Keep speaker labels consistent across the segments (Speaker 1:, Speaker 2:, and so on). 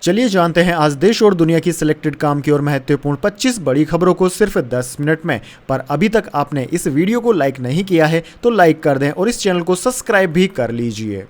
Speaker 1: चलिए जानते हैं आज देश और दुनिया की सिलेक्टेड काम की और महत्वपूर्ण 25 बड़ी खबरों को सिर्फ 10 मिनट में। पर अभी तक आपने इस वीडियो को लाइक नहीं किया है तो लाइक कर दें और इस चैनल को सब्सक्राइब भी कर लीजिए।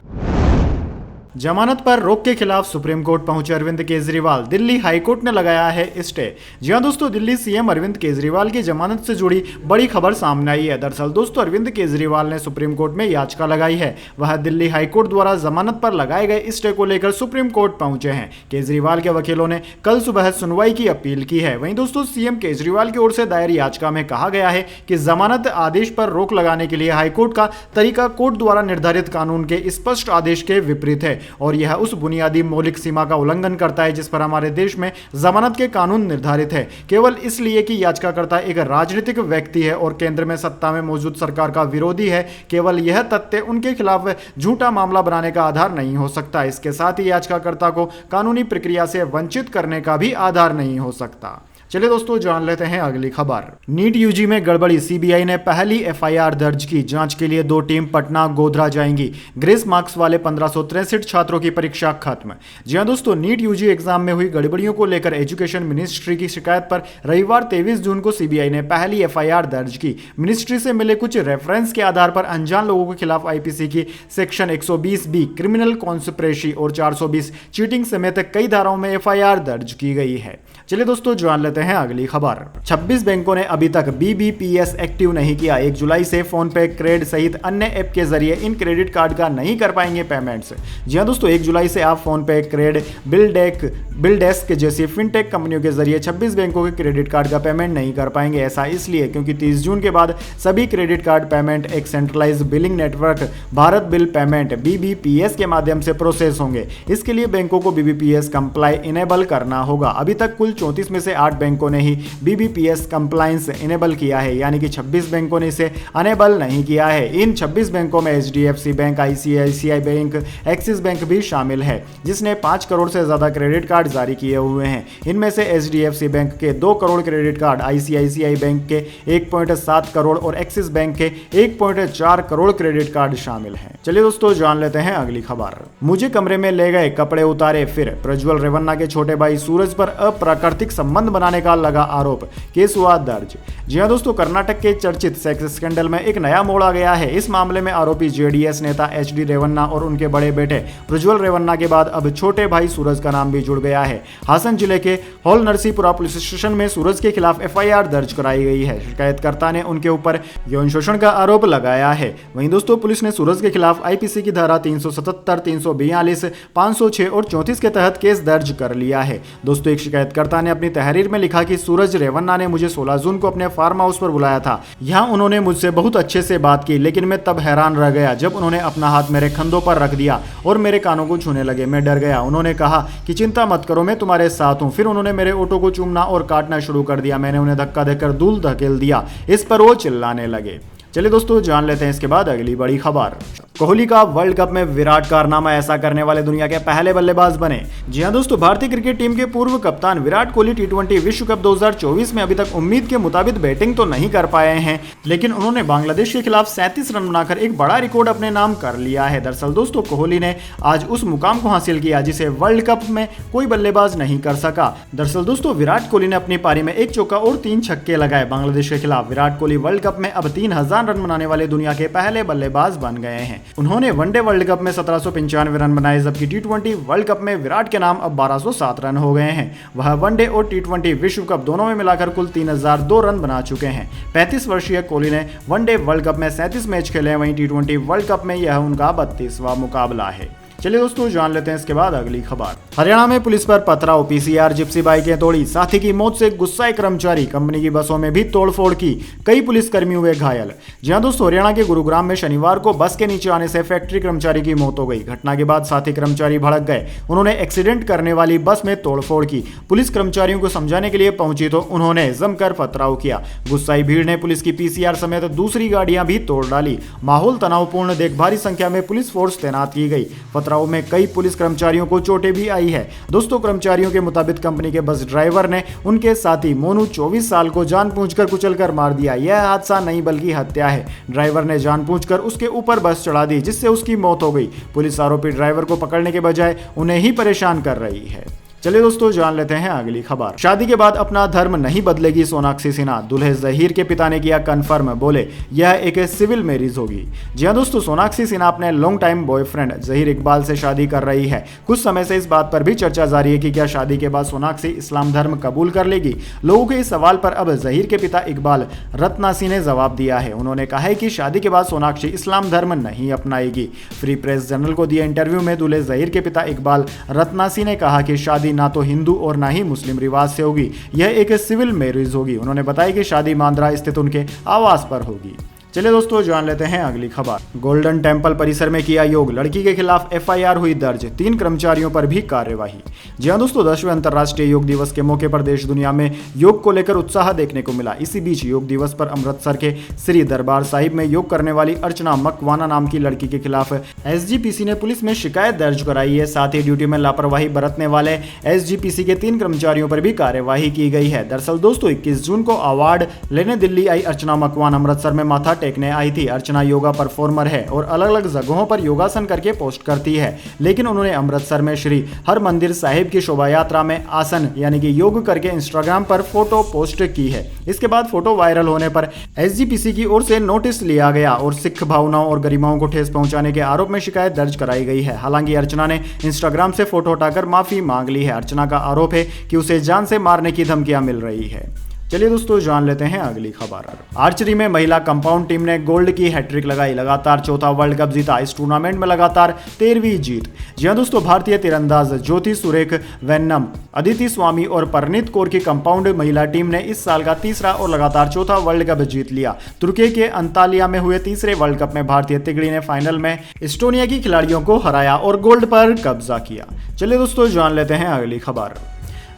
Speaker 1: जमानत पर रोक के खिलाफ सुप्रीम कोर्ट पहुंचे अरविंद केजरीवाल, दिल्ली हाईकोर्ट ने लगाया है स्टे। जी हां दोस्तों, दिल्ली सीएम अरविंद केजरीवाल की जमानत से जुड़ी बड़ी खबर सामने आई है। दरअसल दोस्तों, अरविंद केजरीवाल ने सुप्रीम कोर्ट में याचिका लगाई है। वह दिल्ली हाईकोर्ट द्वारा जमानत पर लगाए गए स्टे को लेकर सुप्रीम कोर्ट पहुंचे हैं। केजरीवाल के वकीलों ने कल सुबह सुनवाई की अपील की है। वहीं दोस्तों, सीएम केजरीवाल की ओर से दायर याचिका में कहा गया है कि जमानत आदेश पर रोक लगाने के लिए हाईकोर्ट का तरीका कोर्ट द्वारा निर्धारित कानून के स्पष्ट आदेश के विपरीत है और यह उस बुनियादी मौलिक सीमा का उल्लंघन करता है जिस पर हमारे देश में जमानत के कानून निर्धारित है, केवल इसलिए कि याचिकाकर्ता एक राजनीतिक व्यक्ति है और केंद्र में सत्ता में मौजूद सरकार का विरोधी है। केवल यह तथ्य उनके खिलाफ झूठा मामला बनाने का आधार नहीं हो सकता। इसके साथ ही याचिकाकर्ता को कानूनी प्रक्रिया से वंचित करने का भी आधार नहीं हो सकता। चलिए दोस्तों, जान लेते हैं अगली खबर। नीट यूजी में गड़बड़ी, सीबीआई ने पहली एफआईआर दर्ज की। जांच के लिए 2 टीम पटना गोधरा जाएंगी। ग्रेस मार्क्स वाले 1563 छात्रों की परीक्षा खत्म। जी हां दोस्तों, नीट यूजी एग्जाम में हुई गड़बड़ियों को लेकर एजुकेशन मिनिस्ट्री की शिकायत पर रविवार 23 जून को सीबीआई ने पहली एफआईआर दर्ज की। मिनिस्ट्री से मिले कुछ रेफरेंस के आधार पर अनजान लोगों के खिलाफ आईपीसी की सेक्शन 120 क्रिमिनल कॉन्स्पिरेसी और 420 चीटिंग समेत कई धाराओं में एफआईआर दर्ज की गई है। चलिए दोस्तों, जान लेते हैं अगली खबर। 26 बैंकों ने अभी तक बीबीपीएस एक्टिव नहीं किया। 1 जुलाई से फोन पे, क्रेड सहित अन्य ऐप के जरिए इन क्रेडिट कार्ड का नहीं कर पाएंगे पेमेंट्स। जी हां दोस्तों, 1 जुलाई से आप फोन पे, क्रेड, बिलडेस्क जैसी फिनटेक कंपनियों के जरिए 26 बैंकों के क्रेडिट कार्ड का पेमेंट नहीं कर पाएंगे। ऐसा इसलिए क्योंकि 30 जून के बाद सभी क्रेडिट कार्ड पेमेंट एक centralize billing network Bharat bill payment BBPS के माध्यम से प्रोसेस होंगे। इसके लिए बैंकों को बीबीपीएस कंप्लाई इनेबल करना होगा। अभी तक कुल 34 में से 8 बैंकों ने ही बीबीपीएस कंप्लायंस इनेबल किया है, यानी कि 26 बैंकों ने इसे अनेबल नहीं किया है। इन 26 बैंकों में HDFC bank, ICICI bank, axis bank भी शामिल है, जिसने 5 करोड़ से ज्यादा क्रेडिट कार्ड जारी किए हुए हैं। इनमें से एचडीएफसी बैंक के 2 crore credit card, ICICI bank के 1.7 करोड़ और एक्सिस बैंक के 1.4 करोड़ क्रेडिट कार्ड शामिल हैं। चलिए दोस्तों, जान लेते हैं अगली खबर। मुझे कमरे में ले गए, कपड़े उतारे फिर। प्रज्वल रेवन्ना के छोटे भाई सूरज पर अप्राकृतिक संबंध बनाने का लगा आरोप, केस हुआ दर्ज। जी हां दोस्तों, कर्नाटक के चर्चित सेक्स स्कैंडल में एक नया मोड़ आ गया है। इस मामले में आरोपी जेडीएस नेता एचडी रेवन्ना और उनके बड़े बेटे प्रज्वल रेवन्ना के बाद अब छोटे भाई सूरज का नाम भी जुड़ गया है। हासन जिले के होल नरसीपुरा पुलिस स्टेशन में सूरज के खिलाफ एफआईआर दर्ज कराई गई है। शिकायतकर्ता ने उनके ऊपर यौन शोषण का आरोप लगाया है। वहीं दोस्तों, पुलिस ने सूरज के खिलाफ आईपीसी की धारा 377, 342, 506 और 34 के तहत केस दर्ज कर लिया है। दोस्तों, एक शिकायतकर्ता ने अपनी तहरीर में लिखा कि सूरज रेवन्ना ने मुझे 16 जून को अपने फार्म हाउस पर बुलाया था। यहां उन्होंने मुझसे बहुत अच्छे से बात की, लेकिन मैं तब हैरान रह गया जब उन्होंने अपना हाथ मेरे कंधों पर रख दिया और मेरे कानों को छूने लगे। मैं डर गया। उन्होंने कहा कि चिंता मत करो, मैं तुम्हारे साथ हूं। फिर उन्होंने मेरे ओठों को चूमना और काटना शुरू कर दिया। मैंने उन्हें धक्का देकर दूर धकेल दिया। इस पर वो चिल्लाने लगे। चलिए दोस्तों, जान लेते हैं इसके बाद अगली बड़ी खबर। कोहली का वर्ल्ड कप में विराट कारनामा, ऐसा करने वाले दुनिया के पहले बल्लेबाज बने। जी हां दोस्तों, भारतीय क्रिकेट टीम के पूर्व कप्तान विराट कोहली टी20 विश्व कप 2024 में अभी तक उम्मीद के मुताबिक बैटिंग तो नहीं कर पाए हैं, लेकिन उन्होंने बांग्लादेश के खिलाफ 37 रन बनाकर एक बड़ा रिकॉर्ड अपने नाम कर लिया है। दरअसल दोस्तों, कोहली ने आज उस मुकाम को हासिल किया जिसे वर्ल्ड कप में कोई बल्लेबाज नहीं कर सका। दरअसल दोस्तों, विराट कोहली ने अपनी पारी में 1 चौका और 3 छक्के लगाए। बांग्लादेश के खिलाफ विराट कोहली वर्ल्ड कप में अब 3000 रन बनाने वाले दुनिया के पहले बल्लेबाज बन गए हैं। उन्होंने वनडे वर्ल्ड कप में 1795 रन बनाए, जबकि टी20 वर्ल्ड कप में विराट के नाम अब 1207 रन हो गए हैं। वह वनडे और टी20 विश्व कप दोनों में मिलाकर कुल 3002 रन बना चुके हैं। 35 वर्षीय कोहली ने वनडे वर्ल्ड कप में 37 मैच खेले। वहीं टी20 वर्ल्ड कप में यह उनका 32वां मुकाबला है। चलिए दोस्तों, जान लेते हैं इसके बाद अगली खबर। हरियाणा में पुलिस पर पथराव, पीसीआर जिप्सी बाइकें तोड़ी, साथी की मौत से गुस्साए कर्मचारी, कंपनी की बसों में भी तोड़फोड़ की, कई पुलिसकर्मी हुए घायल। जी हां दोस्तों, हरियाणा के गुरुग्राम में शनिवार को बस के नीचे आने से फैक्ट्री कर्मचारी की मौत हो गई। घटना के बाद साथी कर्मचारी भड़क गए। उन्होंने एक्सीडेंट करने वाली बस में तोड़फोड़ की। पुलिस कर्मचारियों को समझाने के लिए पहुंची तो उन्होंने जमकर पथराव किया। गुस्साई भीड़ ने पुलिस की पीसीआर समेत दूसरी गाड़ियां भी तोड़ डाली। माहौल तनावपूर्ण देख भारी संख्या में पुलिस फोर्स तैनात की गई। पथराव में कई पुलिस कर्मचारियों को चोटें भी आई है। दोस्तों, कर्मचारियों के मुताबिक कंपनी के बस ड्राइवर ने उनके साथी मोनू 24 साल को जानबूझकर कुचलकर मार दिया। यह हादसा नहीं बल्कि हत्या है। ड्राइवर ने जानबूझकर उसके ऊपर बस चढ़ा दी, जिससे उसकी मौत हो गई। पुलिस आरोपी ड्राइवर को पकड़ने के बजाय उन्हें ही परेशान कर रही है। चलिए दोस्तों जान लेते हैं अगली खबर। शादी के बाद अपना धर्म नहीं बदलेगी सोनाक्षी सिन्हा, दूल्हे जहीर के पिता ने किया कंफर्म, बोले यह एक सिविल मैरिज होगी। जी हां दोस्तों, सोनाक्षी सिन्हा अपने long time boyfriend Zaheer Iqbal से शादी कर रही है। कुछ समय से इस बात पर भी चर्चा जारी है कि क्या शादी के बाद सोनाक्षी इस्लाम धर्म कबूल कर लेगी। लोगों के इस सवाल पर अब जहीर के पिता इकबाल रत्नासी ने जवाब दिया है। उन्होंने कहा है कि शादी के बाद सोनाक्षी इस्लाम धर्म नहीं अपनाएगी। फ्री प्रेस जर्नल को दिए इंटरव्यू में दूल्हे जहीर के पिता इकबाल रत्नासी ने कहा कि शादी ना तो हिंदू और ना ही मुस्लिम रिवाज से होगी, यह एक सिविल मैरिज होगी। उन्होंने बताया कि शादी मांद्रा स्थित उनके आवास पर होगी। चलिए दोस्तों जान लेते हैं अगली खबर। गोल्डन टेम्पल परिसर में किया योग, लड़की के खिलाफ एफआईआर हुई दर्ज, 3 कर्मचारियों पर भी कार्यवाही। जी हां दोस्तों, 10वें अंतर्राष्ट्रीय योग दिवस के मौके पर देश दुनिया में योग को लेकर उत्साह देखने को मिला। इसी बीच योग दिवस पर अमृतसर के श्री दरबार साहिब में योग करने वाली अर्चना मकवाना नाम की लड़की के खिलाफ एसजीपीसी ने पुलिस में शिकायत दर्ज कराई है। साथ ही ड्यूटी में लापरवाही बरतने वाले एसजीपीसी के 3 कर्मचारियों पर भी कार्यवाही की गई है। दरअसल दोस्तों 21 जून को अवार्ड लेने दिल्ली आई अर्चना मकवाना अमृतसर में माथा टेकने आई थी। अर्चना योगा परफॉर्मर है और अलग अलग जगहों पर योगासन करके पोस्ट करती है, लेकिन उन्होंने अमृतसर में श्री हरमंदिर साहिब की शोभा यात्रा में आसन यानी कि योग करके इंस्टाग्राम पर फोटो पोस्ट की है। इसके बाद फोटो वायरल होने पर एसजीपीसी की ओर से नोटिस लिया गया और सिख भावनाओं और गरिमाओं को ठेस पहुंचाने के आरोप में शिकायत दर्ज कराई गई है। हालांकि अर्चना ने इंस्टाग्राम से फोटो हटाकर माफी मांग ली है। अर्चना का आरोप है कि उसे जान से मारने की धमकियां मिल रही है। चलिए दोस्तों जान लेते हैं अगली खबर। आर्चरी में महिला कंपाउंड टीम ने गोल्ड की हैट्रिक लगाई, लगातार 4था वर्ल्ड कप जीता। इस टूर्नामेंट में लगातार 13वीं जीत। जी हां दोस्तों, भारतीय तीरंदाज ज्योति सुरेख वेन्नम, अदिति स्वामी और परनीत कौर की कंपाउंड महिला टीम ने इस साल का तीसरा और लगातार 4था वर्ल्ड कप जीत लिया। तुर्की के अंतालिया में हुए तीसरे वर्ल्ड कप में भारतीय तिगड़ी ने फाइनल में एस्टोनिया की खिलाड़ियों को हराया और गोल्ड पर कब्जा किया। चलिए दोस्तों जान लेते हैं अगली खबर।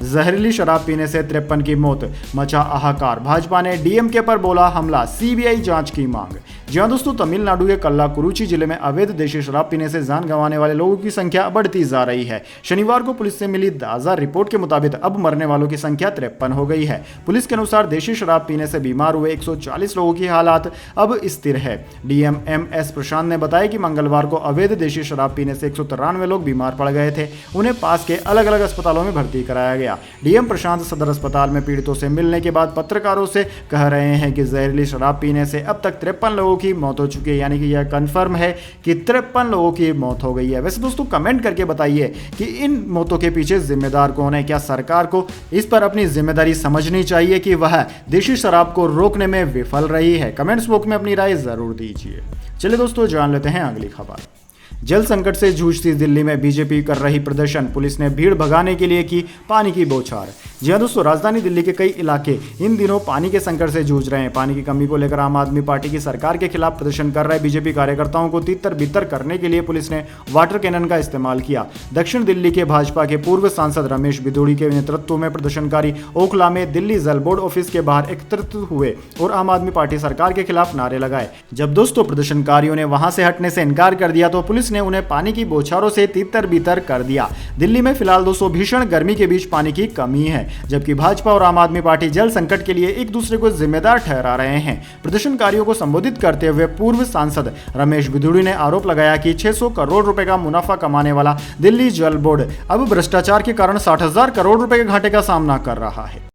Speaker 1: जहरीली शराब पीने से 53 की मौत, मचा हाहाकार। भाजपा ने डीएमके पर बोला हमला, सीबीआई जांच की मांग। जी हां दोस्तों, तमिलनाडु के कल्लाकुरुची जिले में अवैध देशी शराब पीने से जान गंवाने वाले लोगों की संख्या बढ़ती जा रही है। शनिवार को पुलिस से मिली ताजा रिपोर्ट के मुताबिक अब मरने वालों की संख्या 53 हो गई है। पुलिस के अनुसार देशी शराब पीने से बीमार हुए 140 लोगों की हालत अब स्थिर है। डीएम एमएस प्रशांत ने बताया कि मंगलवार को अवैध देशी शराब पीने से 193 लोग बीमार पड़ गए थे। उन्हें पास के अलग अलग अस्पतालों में भर्ती कराया गया। डीएम प्रशांत सदर अस्पताल में पीड़ितों से मिलने के बाद पत्रकारों से कह रहे हैं कि जहरीली शराब पीने से अब तक 53 लोगों की मौत हो चुकी है, यानी कि यह कंफर्म है कि 53 लोगों की मौत हो गई है। वैसे दोस्तों कमेंट करके बताइए कि इन मौतों के पीछे जिम्मेदार कौन है। क्या सरकार को इस पर अपनी जिम्मेदारी समझनी चाहिए कि वह देशी शराब को रोकने में विफल रही है? कमेंट्स बॉक्स में अपनी राय जरूर दीजिए। चलिए दोस्तों जान लेते हैं अगली खबर। जल संकट से जूझती दिल्ली में बीजेपी कर रही प्रदर्शन, पुलिस ने भीड़ भगाने के लिए की पानी की बौछार। जी हां दोस्तों, राजधानी दिल्ली के कई इलाके इन दिनों पानी के संकट से जूझ रहे हैं। पानी की कमी को लेकर आम आदमी पार्टी की सरकार के खिलाफ प्रदर्शन कर रहे बीजेपी कार्यकर्ताओं को तितर बितर करने के लिए पुलिस ने वाटर कैनन का इस्तेमाल किया। दक्षिण दिल्ली के भाजपा के पूर्व सांसद रमेश बिधूड़ी के नेतृत्व में प्रदर्शनकारी ओखला में दिल्ली जल बोर्ड ऑफिस के बाहर एकत्रित हुए और आम आदमी पार्टी सरकार के खिलाफ नारे लगाए। जब दोस्तों प्रदर्शनकारियों ने वहां से हटने से इनकार कर दिया तो पुलिस ने उन्हें पानी की बौछारों से तितर बितर कर दिया। दिल्ली में फिलहाल दोस्तों भीषण गर्मी के बीच पानी की कमी है, जबकि भाजपा और आम आदमी पार्टी जल संकट के लिए एक दूसरे को जिम्मेदार ठहरा रहे हैं। प्रदर्शनकारियों को संबोधित करते हुए पूर्व सांसद रमेश बिधूड़ी ने आरोप लगाया कि 600 करोड़ रुपए का मुनाफा कमाने वाला दिल्ली जल बोर्ड अब भ्रष्टाचार के कारण 60,000 करोड़ रुपए के घाटे का सामना कर रहा है।